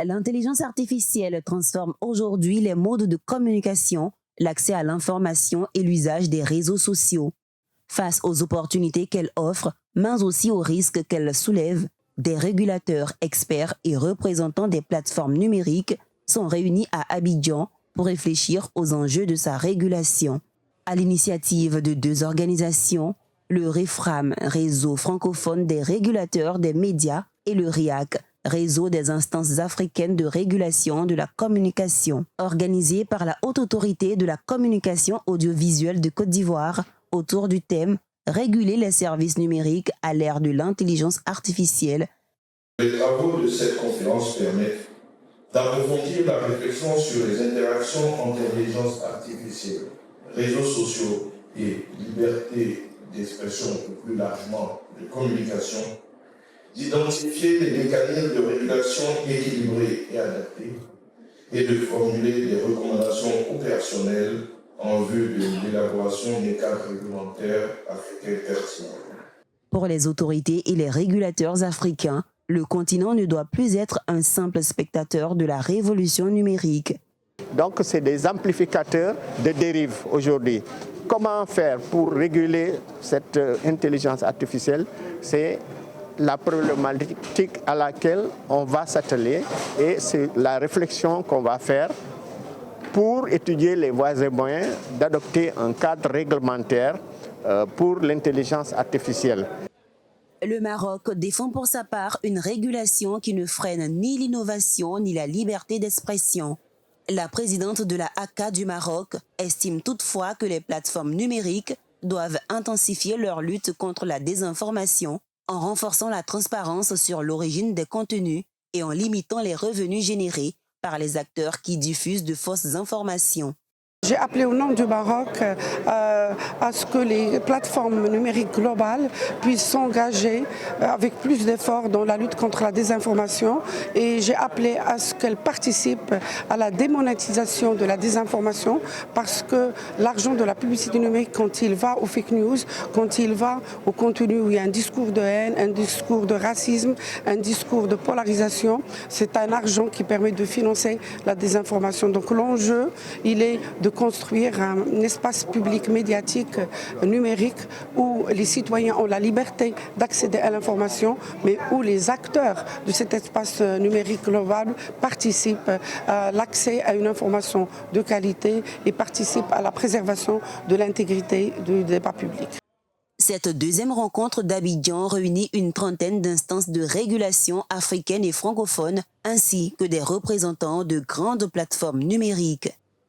L'intelligence artificielle transforme aujourd'hui les modes de communication, l'accès à l'information et l'usage des réseaux sociaux. Face aux opportunités qu'elle offre, mais aussi aux risques qu'elle soulève, des régulateurs, experts et représentants des plateformes numériques sont réunis à Abidjan pour réfléchir aux enjeux de sa régulation. À l'initiative de deux organisations, le REFRAM, Réseau francophone des régulateurs des médias, et le RIAC, Réseau des instances africaines de régulation de la communication, organisé par la Haute Autorité de la communication audiovisuelle de Côte d'Ivoire autour du thème « Réguler les services numériques à l'ère de l'intelligence artificielle ». Les travaux de cette conférence permettent d'approfondir la réflexion sur les interactions entre intelligence artificielle, réseaux sociaux et liberté d'expression ou plus largement de communication, d'identifier les mécanismes de régulation équilibrés et adaptés et de formuler des recommandations opérationnelles en vue de l'élaboration des cadres réglementaires africains pertinents. Pour les autorités et les régulateurs africains, le continent ne doit plus être un simple spectateur de la révolution numérique. Donc c'est des amplificateurs de dérives aujourd'hui. Comment faire pour réguler cette intelligence artificielle? C'est la problématique à laquelle on va s'atteler et c'est la réflexion qu'on va faire pour étudier les voies et moyens d'adopter un cadre réglementaire pour l'intelligence artificielle. Le Maroc défend pour sa part une régulation qui ne freine ni l'innovation ni la liberté d'expression. La présidente de la ACA du Maroc estime toutefois que les plateformes numériques doivent intensifier leur lutte contre la désinformation en renforçant la transparence sur l'origine des contenus et en limitant les revenus générés par les acteurs qui diffusent de fausses informations. J'ai appelé au nom du Maroc à ce que les plateformes numériques globales puissent s'engager avec plus d'efforts dans la lutte contre la désinformation et j'ai appelé à ce qu'elles participent à la démonétisation de la désinformation parce que l'argent de la publicité numérique, quand il va aux fake news, quand il va au contenu où il y a un discours de haine, un discours de racisme, un discours de polarisation, c'est un argent qui permet de financer la désinformation. Donc l'enjeu, il est de construire un espace public médiatique numérique où les citoyens ont la liberté d'accéder à l'information, mais où les acteurs de cet espace numérique global participent à l'accès à une information de qualité et participent à la préservation de l'intégrité du débat public. Cette deuxième rencontre d'Abidjan réunit une trentaine d'instances de régulation africaines et francophones, ainsi que des représentants de grandes plateformes numériques.